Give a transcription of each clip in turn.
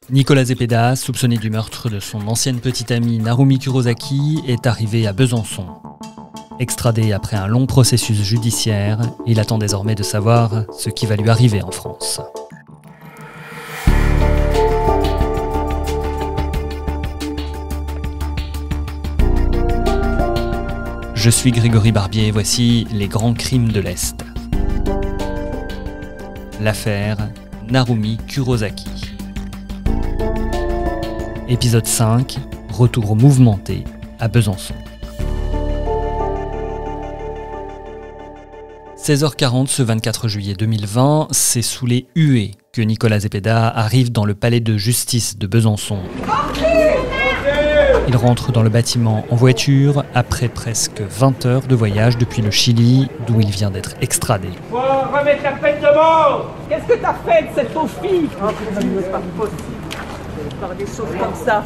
Nicolas Zepeda, soupçonné du meurtre de son ancienne petite amie Narumi Kurosaki, est arrivé à Besançon. Extradé après un long processus judiciaire, il attend désormais de savoir ce qui va lui arriver en France. Je suis Grégory Barbier et voici les grands crimes de l'Est. L'affaire Narumi Kurosaki. Épisode 5, retour mouvementé à Besançon. 16h40 ce 24 juillet 2020, c'est sous les huées que Nicolas Zepeda arrive dans le palais de justice de Besançon. Il rentre dans le bâtiment en voiture après presque 20 heures de voyage depuis le Chili, d'où il vient d'être extradé. Faut remettre la peine de mort. Qu'est-ce que t'as fait de cette pauvre fille? Oh, c'est pas possible. Par des choses comme ça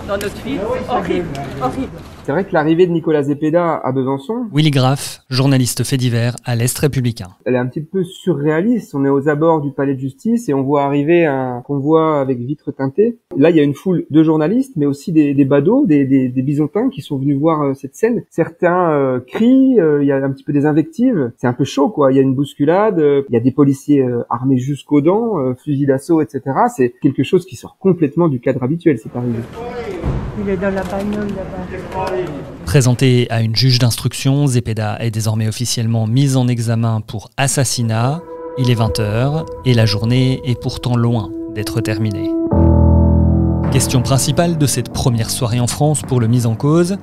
dans notre vie. Horrible, horrible. C'est vrai que l'arrivée de Nicolas Zepeda à Besançon... Willy Graff, journaliste fait divers à l'Est républicain. Elle est un petit peu surréaliste. On est aux abords du palais de justice et on voit arriver un convoi avec vitres teintées. Là, il y a une foule de journalistes, mais aussi des badauds, des bisontins qui sont venus voir cette scène. Certains crient, il y a un petit peu des invectives. C'est un peu chaud, quoi. Il y a une bousculade, il y a des policiers armés jusqu'aux dents, fusils d'assaut, etc. C'est quelque chose qui sort complètement du cadre habituel, c'est arrivé. Il est dans la bagnole là-bas. Présenté à une juge d'instruction, Zepeda est désormais officiellement mis en examen pour assassinat. Il est 20h et la journée est pourtant loin d'être terminée. Question principale de cette première soirée en France pour le mis en cause.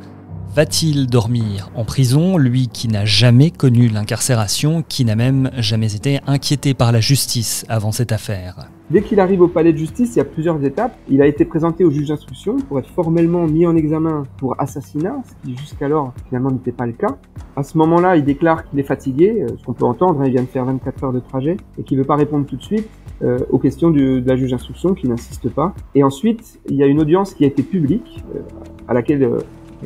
Va-t-il dormir en prison, lui qui n'a jamais connu l'incarcération, qui n'a même jamais été inquiété par la justice avant cette affaire? Dès qu'il arrive au palais de justice, il y a plusieurs étapes. Il a été présenté au juge d'instruction pour être formellement mis en examen pour assassinat, ce qui jusqu'alors finalement n'était pas le cas. À ce moment-là, il déclare qu'il est fatigué, ce qu'on peut entendre, il vient de faire 24 heures de trajet, et qu'il ne veut pas répondre tout de suite aux questions de la juge d'instruction, qui n'insiste pas. Et ensuite, il y a une audience qui a été publique, à laquelle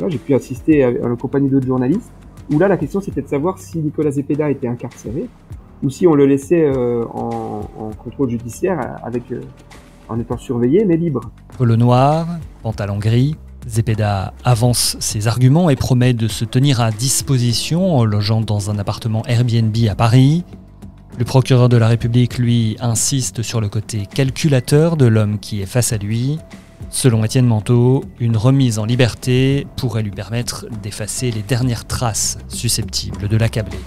j'ai pu assister en compagnie d'autres journalistes, où là, la question c'était de savoir si Nicolas Zepeda était incarcéré, ou si on le laissait en contrôle judiciaire en étant surveillé mais libre. Polo noir, pantalon gris, Zepeda avance ses arguments et promet de se tenir à disposition en logeant dans un appartement Airbnb à Paris. Le procureur de la République, lui, insiste sur le côté calculateur de l'homme qui est face à lui. Selon Étienne Manteau, une remise en liberté pourrait lui permettre d'effacer les dernières traces susceptibles de l'accabler.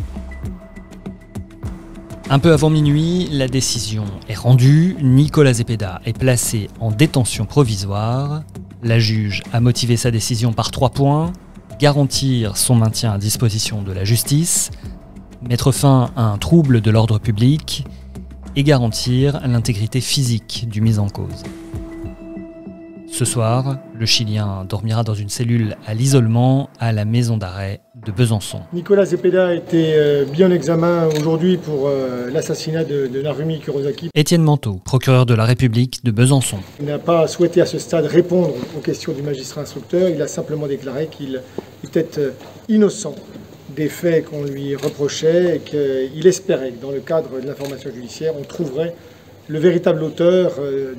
Un peu avant minuit, la décision est rendue. Nicolas Zepeda est placé en détention provisoire. La juge a motivé sa décision par 3 points. Garantir son maintien à disposition de la justice, mettre fin à un trouble de l'ordre public et garantir l'intégrité physique du mis en cause. Ce soir, le Chilien dormira dans une cellule à l'isolement à la maison d'arrêt de Besançon. Nicolas Zepeda a été mis en examen aujourd'hui pour l'assassinat de Narumi Kurosaki. Étienne Manteau, procureur de la République de Besançon. Il n'a pas souhaité à ce stade répondre aux questions du magistrat instructeur. Il a simplement déclaré qu'il était innocent des faits qu'on lui reprochait et qu'il espérait que dans le cadre de l'information judiciaire, on trouverait le véritable auteur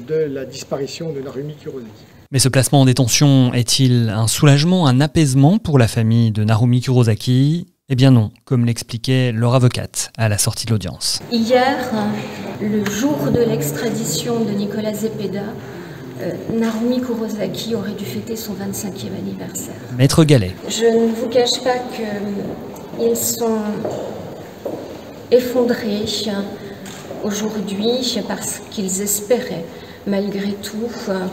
de la disparition de Narumi Kurosaki. Mais ce placement en détention est-il un soulagement, un apaisement pour la famille de Narumi Kurosaki? Eh bien non, comme l'expliquait leur avocate à la sortie de l'audience. Hier, le jour de l'extradition de Nicolas Zepeda, Narumi Kurosaki aurait dû fêter son 25e anniversaire. Maître Gallet. Je ne vous cache pas qu'ils sont effondrés aujourd'hui parce qu'ils espéraient malgré tout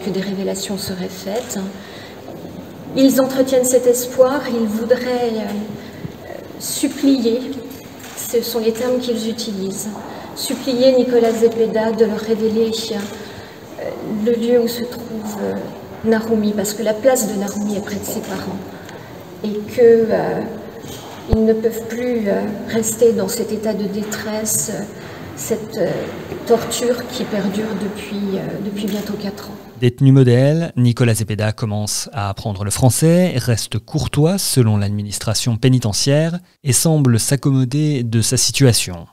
que des révélations seraient faites. Ils entretiennent cet espoir, ils voudraient supplier, ce sont les termes qu'ils utilisent, supplier Nicolas Zepeda de leur révéler le lieu où se trouve Narumi, parce que la place de Narumi est près de ses parents et qu'ils ne peuvent plus rester dans cet état de détresse, cette torture qui perdure depuis bientôt 4 ans. Détenu modèle, Nicolas Zepeda commence à apprendre le français, reste courtois selon l'administration pénitentiaire et semble s'accommoder de sa situation.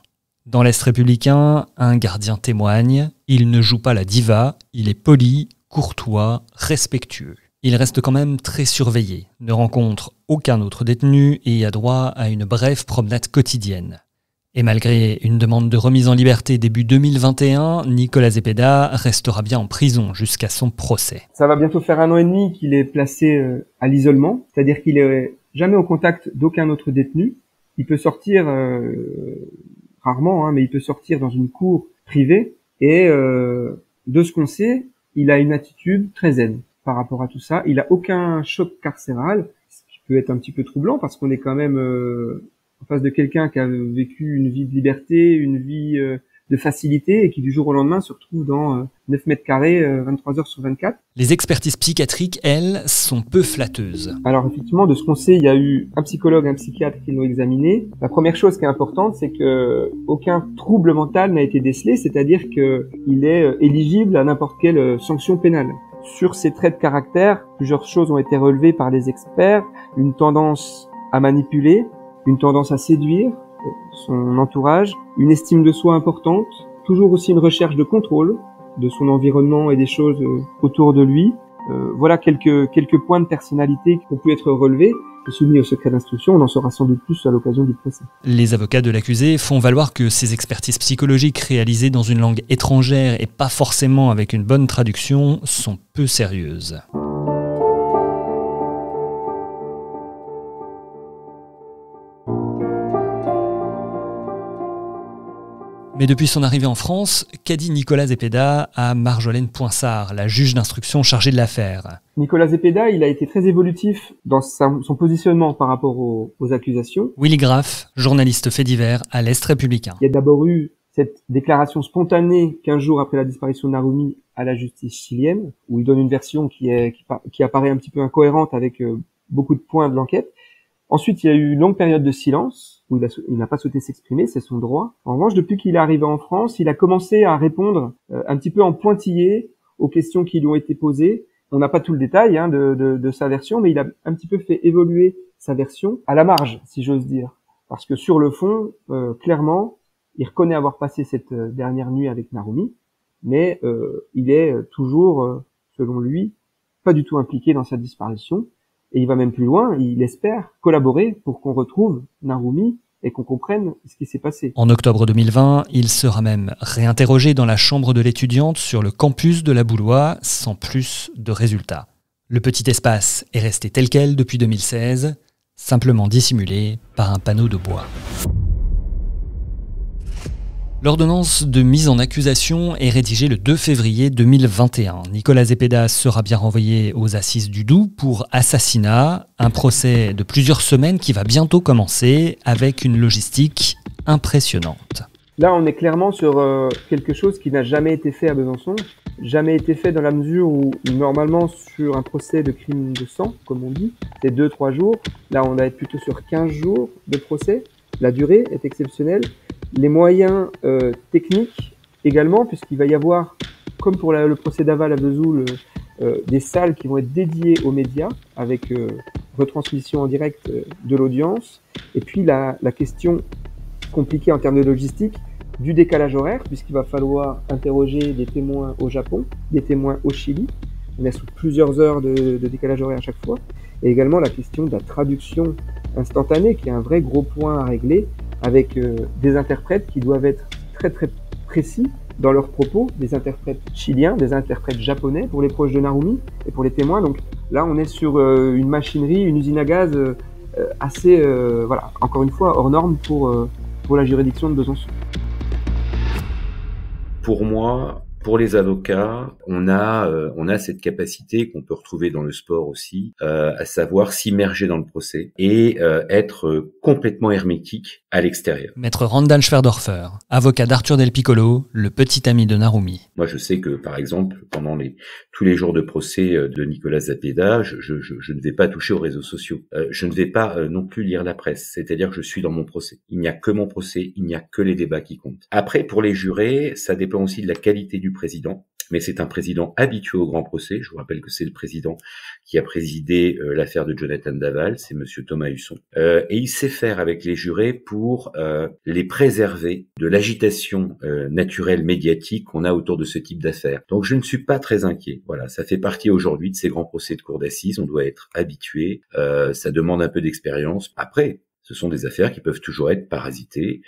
Dans l'Est républicain, un gardien témoigne, il ne joue pas la diva, il est poli, courtois, respectueux. Il reste quand même très surveillé, ne rencontre aucun autre détenu et a droit à une brève promenade quotidienne. Et malgré une demande de remise en liberté début 2021, Nicolas Zepeda restera bien en prison jusqu'à son procès. Ça va bientôt faire 1 an et demi qu'il est placé à l'isolement, c'est-à-dire qu'il est jamais au contact d'aucun autre détenu. Il peut sortir rarement, mais il peut sortir dans une cour privée et de ce qu'on sait, il a une attitude très zen par rapport à tout ça. Il a aucun choc carcéral, ce qui peut être un petit peu troublant parce qu'on est quand même en face de quelqu'un qui a vécu une vie de liberté, une vie de facilité et qui du jour au lendemain se retrouve dans 9 mètres carrés, 23 heures sur 24. Les expertises psychiatriques, elles, sont peu flatteuses. Alors effectivement, de ce qu'on sait, il y a eu un psychologue, un psychiatre qui l'ont examiné. La première chose qui est importante, c'est que aucun trouble mental n'a été décelé, c'est-à-dire qu'il est éligible à n'importe quelle sanction pénale. Sur ses traits de caractère, plusieurs choses ont été relevées par les experts. Une tendance à manipuler, une tendance à séduire son entourage, une estime de soi importante, toujours aussi une recherche de contrôle de son environnement et des choses autour de lui. Voilà quelques points de personnalité qui ont pu être relevés et soumis au secret d'instruction. On en saura sans doute plus à l'occasion du procès. Les avocats de l'accusé font valoir que ces expertises psychologiques réalisées dans une langue étrangère et pas forcément avec une bonne traduction sont peu sérieuses. Mais depuis son arrivée en France, qu'a dit Nicolas Zepeda à Marjolaine Poinsart, la juge d'instruction chargée de l'affaire? Nicolas Zepeda, il a été très évolutif dans son positionnement par rapport aux accusations. Willy Graff, journaliste fait divers à l'Est républicain. Il y a d'abord eu cette déclaration spontanée 15 jours après la disparition de Naroumi à la justice chilienne, où il donne une version qui apparaît un petit peu incohérente avec beaucoup de points de l'enquête. Ensuite, il y a eu une longue période de silence où il n'a pas souhaité s'exprimer, c'est son droit. En revanche, depuis qu'il est arrivé en France, il a commencé à répondre un petit peu en pointillé aux questions qui lui ont été posées. On n'a pas tout le détail de sa version, mais il a un petit peu fait évoluer sa version à la marge, si j'ose dire. Parce que sur le fond, clairement, il reconnaît avoir passé cette dernière nuit avec Naroumi, mais il est toujours, selon lui, pas du tout impliqué dans sa disparition. Et il va même plus loin, il espère collaborer pour qu'on retrouve Naroumi et qu'on comprenne ce qui s'est passé. En octobre 2020, il sera même réinterrogé dans la chambre de l'étudiante sur le campus de la Boulois, sans plus de résultats. Le petit espace est resté tel quel depuis 2016, simplement dissimulé par un panneau de bois. L'ordonnance de mise en accusation est rédigée le 2 février 2021. Nicolas Zepeda sera bien renvoyé aux assises du Doubs pour assassinat, un procès de plusieurs semaines qui va bientôt commencer avec une logistique impressionnante. Là, on est clairement sur quelque chose qui n'a jamais été fait à Besançon, jamais été fait dans la mesure où normalement sur un procès de crime de sang, comme on dit, c'est 2-3 jours. Là, on va être plutôt sur 15 jours de procès. La durée est exceptionnelle. Les moyens techniques également, puisqu'il va y avoir, comme pour le procès d'Aval à Vesoul, des salles qui vont être dédiées aux médias, avec retransmission en direct de l'audience. Et puis la question compliquée en termes de logistique du décalage horaire, puisqu'il va falloir interroger des témoins au Japon, des témoins au Chili. On est sous plusieurs heures de décalage horaire à chaque fois. Et également la question de la traduction instantanée, qui est un vrai gros point à régler, avec des interprètes qui doivent être très très précis dans leurs propos, des interprètes chiliens, des interprètes japonais pour les proches de Naroumi et pour les témoins. Donc là, on est sur une machinerie, une usine à gaz assez, voilà, encore une fois, hors norme pour la juridiction de Besançon. Pour moi, pour les avocats, on a cette capacité qu'on peut retrouver dans le sport aussi, à savoir s'immerger dans le procès et être complètement hermétique à l'extérieur. Maître Randall Schwerdorfer, avocat d'Arthur Del Piccolo, le petit ami de Naroumi. Moi, je sais que, par exemple, pendant tous les jours de procès de Nicolas Zepeda, je ne vais pas toucher aux réseaux sociaux. Je ne vais pas non plus lire la presse. C'est-à-dire que je suis dans mon procès. Il n'y a que mon procès, il n'y a que les débats qui comptent. Après, pour les jurés, ça dépend aussi de la qualité du président. mais c'est un président habitué au grand procès. Je vous rappelle que c'est le président qui a présidé l'affaire de Jonathan Daval, c'est monsieur Thomas Husson. Et il sait faire avec les jurés pour les préserver de l'agitation naturelle médiatique qu'on a autour de ce type d'affaires. Donc je ne suis pas très inquiet. Voilà, ça fait partie aujourd'hui de ces grands procès de cour d'assises. On doit être habitué. Ça demande un peu d'expérience. Après, ce sont des affaires qui peuvent toujours être parasitées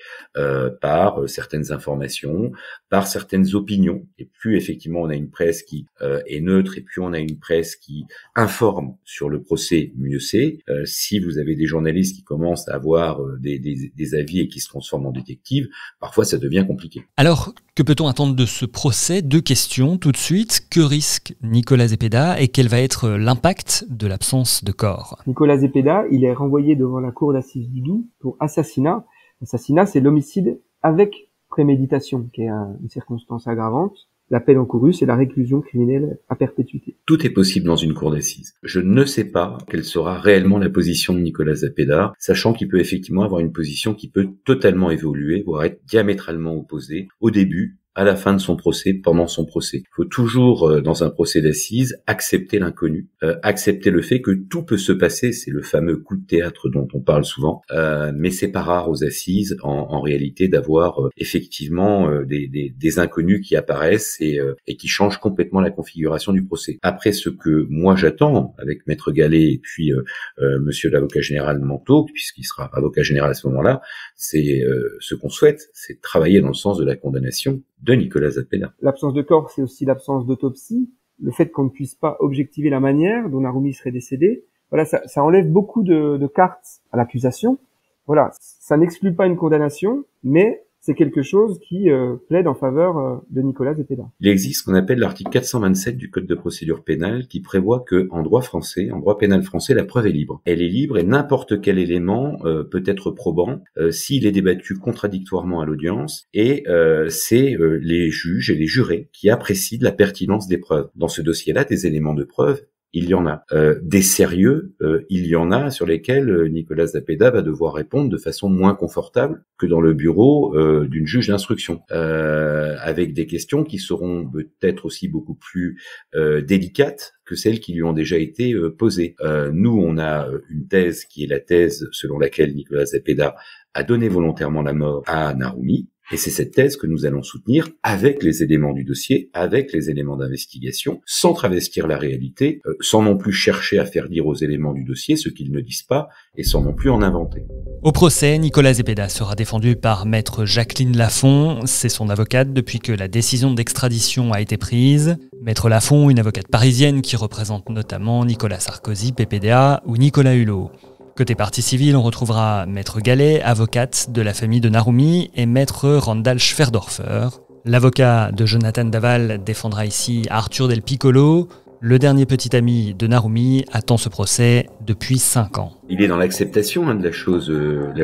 par certaines informations, par certaines opinions. Et plus effectivement on a une presse qui est neutre, et plus on a une presse qui informe sur le procès, mieux c'est. Si vous avez des journalistes qui commencent à avoir des avis et qui se transforment en détectives, parfois ça devient compliqué. Alors, que peut-on attendre de ce procès? 2 questions tout de suite. Que risque Nicolas Zepeda et quel va être l'impact de l'absence de corps? Nicolas Zepeda, il est renvoyé devant la cour d'assises du Doubs pour assassinat. L'assassinat, c'est l'homicide avec préméditation, qui est une circonstance aggravante. La peine encourue, c'est la réclusion criminelle à perpétuité. Tout est possible dans une cour d'assises. Je ne sais pas quelle sera réellement la position de Nicolas Zepeda, sachant qu'il peut effectivement avoir une position qui peut totalement évoluer, voire être diamétralement opposée au début, à la fin de son procès, pendant son procès. Il faut toujours, dans un procès d'assises, accepter l'inconnu, accepter le fait que tout peut se passer, c'est le fameux coup de théâtre dont on parle souvent, mais c'est pas rare aux assises, en réalité, d'avoir effectivement des inconnus qui apparaissent et qui changent complètement la configuration du procès. Après, ce que moi j'attends, avec Maître Gallet et puis Monsieur l'avocat général Manteau, puisqu'il sera avocat général à ce moment-là, c'est ce qu'on souhaite, c'est travailler dans le sens de la condamnation de Nicolas Zepeda. L'absence de corps, c'est aussi l'absence d'autopsie, le fait qu'on ne puisse pas objectiver la manière dont Naroumi serait décédé. Voilà, ça enlève beaucoup de cartes à l'accusation. Voilà, ça n'exclut pas une condamnation, mais c'est quelque chose qui plaide en faveur de Nicolas Zepeda. Il existe ce qu'on appelle l'article 427 du Code de procédure pénale qui prévoit que, en droit français, en droit pénal français, la preuve est libre. Elle est libre et n'importe quel élément peut être probant s'il est débattu contradictoirement à l'audience et c'est les juges et les jurés qui apprécient la pertinence des preuves. Dans ce dossier-là, des éléments de preuve, il y en a. Des sérieux, il y en a sur lesquels Nicolas Zepeda va devoir répondre de façon moins confortable que dans le bureau d'une juge d'instruction, avec des questions qui seront peut-être aussi beaucoup plus délicates que celles qui lui ont déjà été posées. Nous, on a une thèse qui est la thèse selon laquelle Nicolas Zepeda a donné volontairement la mort à Naroumi. Et c'est cette thèse que nous allons soutenir avec les éléments du dossier, avec les éléments d'investigation, sans travestir la réalité, sans non plus chercher à faire dire aux éléments du dossier ce qu'ils ne disent pas, et sans non plus en inventer. Au procès, Nicolas Zepeda sera défendu par maître Jacqueline Lafont, c'est son avocate depuis que la décision d'extradition a été prise. Maître Lafont, une avocate parisienne qui représente notamment Nicolas Sarkozy, PPDA ou Nicolas Hulot. Côté partie civile, on retrouvera Maître Gallet, avocate de la famille de Naroumi, et Maître Randall Schwerdorfer. L'avocat de Jonathan Daval défendra ici Arthur Del Piccolo. Le dernier petit ami de Naroumi attend ce procès depuis 5 ans. Il est dans l'acceptation de la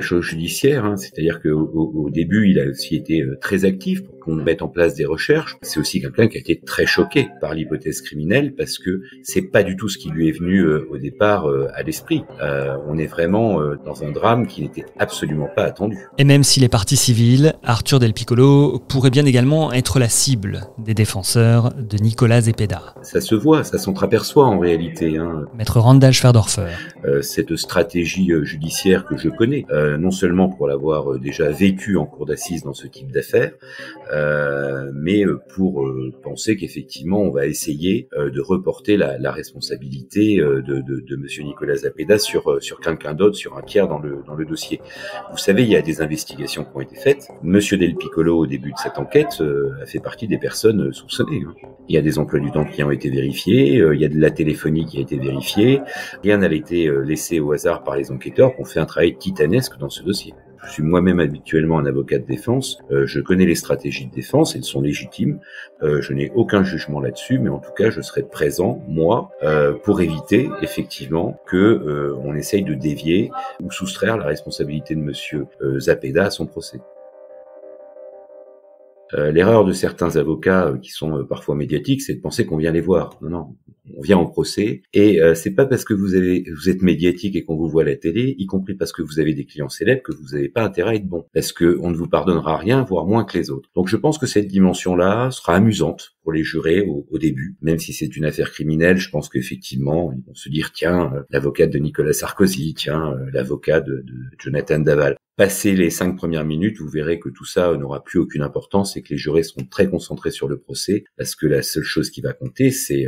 chose judiciaire, c'est-à-dire qu'au début, il a aussi été très actif pour qu'on mette en place des recherches. C'est aussi quelqu'un qui a été très choqué par l'hypothèse criminelle parce que c'est pas du tout ce qui lui est venu au départ à l'esprit. On est vraiment dans un drame qui n'était absolument pas attendu. Et même s'il est partie civile, Arthur Del Piccolo pourrait bien également être la cible des défenseurs de Nicolas Zepeda. Ça se voit, ça s'entreaperçoit en réalité. Maître Randall Schwerdorfer. Cette stratégie judiciaire que je connais, non seulement pour l'avoir déjà vécu en cour d'assises dans ce type d'affaires, mais pour penser qu'effectivement on va essayer de reporter la responsabilité de monsieur Nicolas Zepeda sur quelqu'un d'autre, sur un tiers dans le dossier. Vous savez, il y a des investigations qui ont été faites. Monsieur Del Piccolo, au début de cette enquête, a fait partie des personnes soupçonnées. Il y a des emplois du temps qui ont été vérifiés, il y a de la téléphonie qui a été vérifiée, rien n'a été laissé au hasard par les enquêteurs qui ont fait un travail titanesque dans ce dossier. Je suis moi-même habituellement un avocat de défense, je connais les stratégies de défense, elles sont légitimes, je n'ai aucun jugement là-dessus, mais en tout cas je serai présent, moi, pour éviter effectivement que on essaye de dévier ou soustraire la responsabilité de monsieur Zepeda à son procès. L'erreur de certains avocats qui sont parfois médiatiques, c'est de penser qu'on vient les voir. Non, non, on vient au procès et c'est pas parce que vous êtes médiatique et qu'on vous voit à la télé, y compris parce que vous avez des clients célèbres, que vous n'avez pas intérêt à être bon, parce que on ne vous pardonnera rien, voire moins que les autres. Donc je pense que cette dimension-là sera amusante pour les jurés au début, même si c'est une affaire criminelle. Je pense qu'effectivement ils vont se dire tiens, l'avocate de Nicolas Sarkozy, tiens, l'avocat de Jonathan Daval. Passé les 5 premières minutes, vous verrez que tout ça n'aura plus aucune importance et que les jurés seront très concentrés sur le procès, parce que la seule chose qui va compter, c'est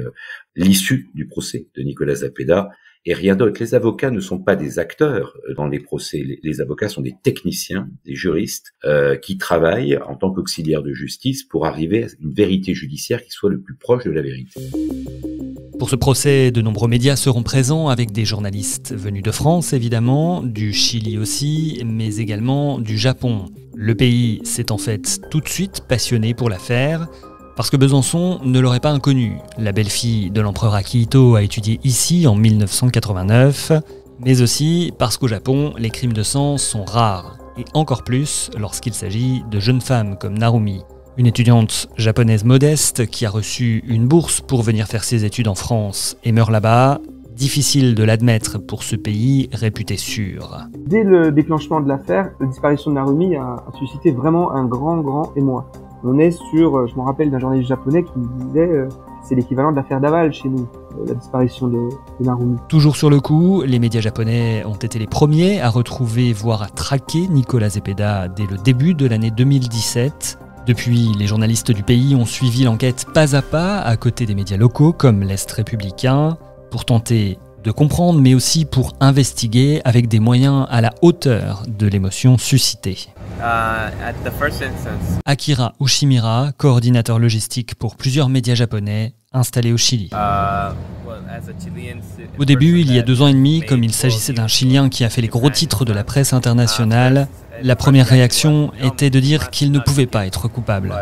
l'issue du procès de Nicolas Zepeda et rien d'autre. Les avocats ne sont pas des acteurs dans les procès. Les avocats sont des techniciens, des juristes qui travaillent en tant qu'auxiliaires de justice pour arriver à une vérité judiciaire qui soit le plus proche de la vérité. Pour ce procès, de nombreux médias seront présents avec des journalistes venus de France évidemment, du Chili aussi, mais également du Japon. Le pays s'est en fait tout de suite passionné pour l'affaire, parce que Besançon ne l'aurait pas inconnu. La belle-fille de l'empereur Akihito a étudié ici en 1989, mais aussi parce qu'au Japon, les crimes de sang sont rares, et encore plus lorsqu'il s'agit de jeunes femmes comme Narumi. Une étudiante japonaise modeste qui a reçu une bourse pour venir faire ses études en France et meurt là-bas. Difficile de l'admettre pour ce pays réputé sûr. Dès le déclenchement de l'affaire, la disparition de Narumi a suscité vraiment un grand émoi. On est sur, je me rappelle d'un journaliste japonais qui me disait c'est l'équivalent de l'affaire Daval chez nous, la disparition de Narumi. Toujours sur le coup, les médias japonais ont été les premiers à retrouver, voire à traquer Nicolas Zepeda dès le début de l'année 2017. Depuis, les journalistes du pays ont suivi l'enquête pas à pas à côté des médias locaux comme l'Est républicain pour tenter de comprendre mais aussi pour investiguer avec des moyens à la hauteur de l'émotion suscitée. Akira Ushimura, coordinateur logistique pour plusieurs médias japonais installés au Chili. Au début, il y a 2 ans et demi, comme il s'agissait d'un Chilien qui a fait les gros titres de la presse internationale, la première réaction était de dire qu'il ne pouvait pas être coupable.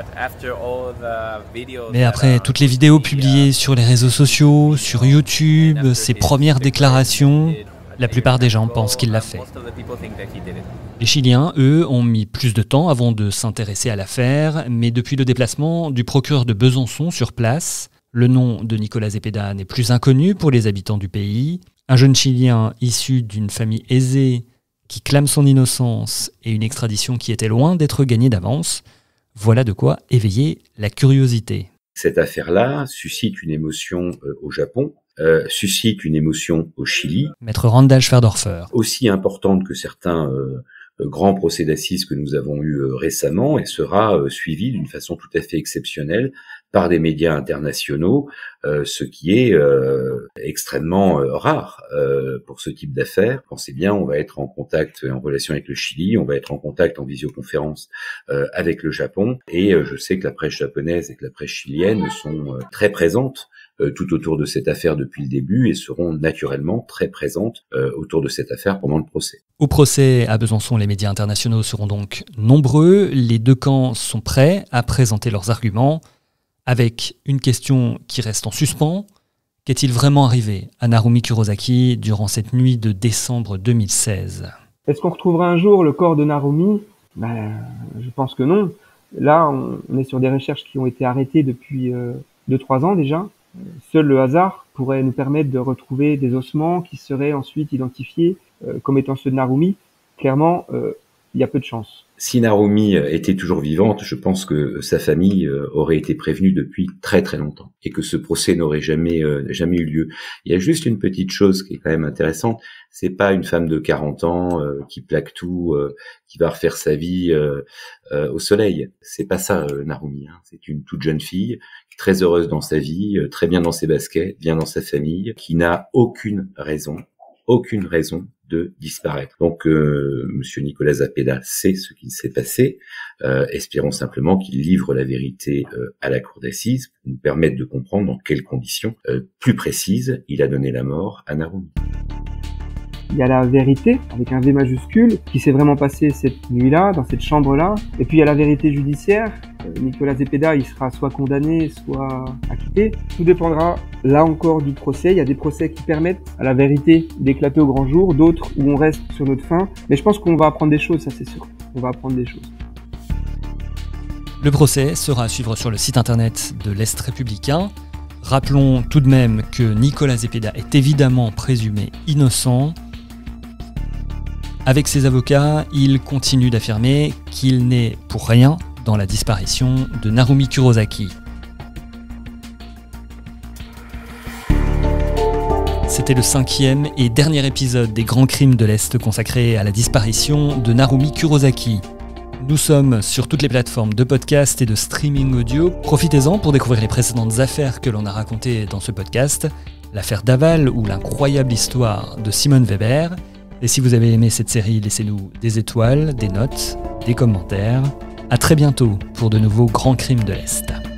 Mais après toutes les vidéos publiées sur les réseaux sociaux, sur YouTube, ses premières déclarations, la plupart des gens pensent qu'il l'a fait. Les Chiliens, eux, ont mis plus de temps avant de s'intéresser à l'affaire, mais depuis le déplacement du procureur de Besançon sur place, le nom de Nicolas Zepeda n'est plus inconnu pour les habitants du pays. Un jeune Chilien issu d'une famille aisée qui clame son innocence et une extradition qui était loin d'être gagnée d'avance, voilà de quoi éveiller la curiosité. Cette affaire-là suscite une émotion au Japon, suscite une émotion au Chili. Maître Randall Schwerdorfer. Aussi importante que certains grands procès d'assises que nous avons eus récemment et sera suivi d'une façon tout à fait exceptionnelle par des médias internationaux, ce qui est extrêmement rare pour ce type d'affaires. Pensez bien, on va être en contact, en relation avec le Chili, on va être en contact en visioconférence avec le Japon, et je sais que la presse japonaise et que la presse chilienne sont très présentes tout autour de cette affaire depuis le début et seront naturellement très présentes autour de cette affaire pendant le procès. Au procès à Besançon, les médias internationaux seront donc nombreux. Les 2 camps sont prêts à présenter leurs arguments avec une question qui reste en suspens. Qu'est-il vraiment arrivé à Narumi Kurosaki durant cette nuit de décembre 2016 ? Est-ce qu'on retrouvera un jour le corps de Narumi ? Je pense que non. Là, on est sur des recherches qui ont été arrêtées depuis 2-3 ans déjà. Seul le hasard pourrait nous permettre de retrouver des ossements qui seraient ensuite identifiés comme étant ceux de Narumi. Clairement, il y a peu de chance. Si Narumi était toujours vivante, je pense que sa famille aurait été prévenue depuis très très longtemps et que ce procès n'aurait jamais eu lieu. Il y a juste une petite chose qui est quand même intéressante, c'est pas une femme de 40 ans qui plaque tout, qui va refaire sa vie au soleil. C'est pas ça Narumi, hein. C'est une toute jeune fille très heureuse dans sa vie, très bien dans ses baskets, bien dans sa famille, qui n'a aucune raison de disparaître. Donc, Monsieur Nicolas Zepeda sait ce qu'il s'est passé. Espérons simplement qu'il livre la vérité à la cour d'assises pour nous permettre de comprendre dans quelles conditions plus précises il a donné la mort à Narumi. Il y a la vérité, avec un V majuscule, qui s'est vraiment passé cette nuit-là, dans cette chambre-là. Et puis il y a la vérité judiciaire. Nicolas Zepeda, il sera soit condamné, soit acquitté. Tout dépendra, là encore, du procès. Il y a des procès qui permettent à la vérité d'éclater au grand jour, d'autres où on reste sur notre faim. Mais je pense qu'on va apprendre des choses, ça c'est sûr. On va apprendre des choses. Le procès sera à suivre sur le site internet de l'Est républicain. Rappelons tout de même que Nicolas Zepeda est évidemment présumé innocent. Avec ses avocats, il continue d'affirmer qu'il n'est pour rien dans la disparition de Narumi Kurosaki. C'était le 5e et dernier épisode des Grands Crimes de l'Est consacré à la disparition de Narumi Kurosaki. Nous sommes sur toutes les plateformes de podcast et de streaming audio. Profitez-en pour découvrir les précédentes affaires que l'on a racontées dans ce podcast, l'affaire Daval ou l'incroyable histoire de Simone Weber. Et si vous avez aimé cette série, laissez-nous des étoiles, des notes, des commentaires. À très bientôt pour de nouveaux Grands Crimes de l'Est.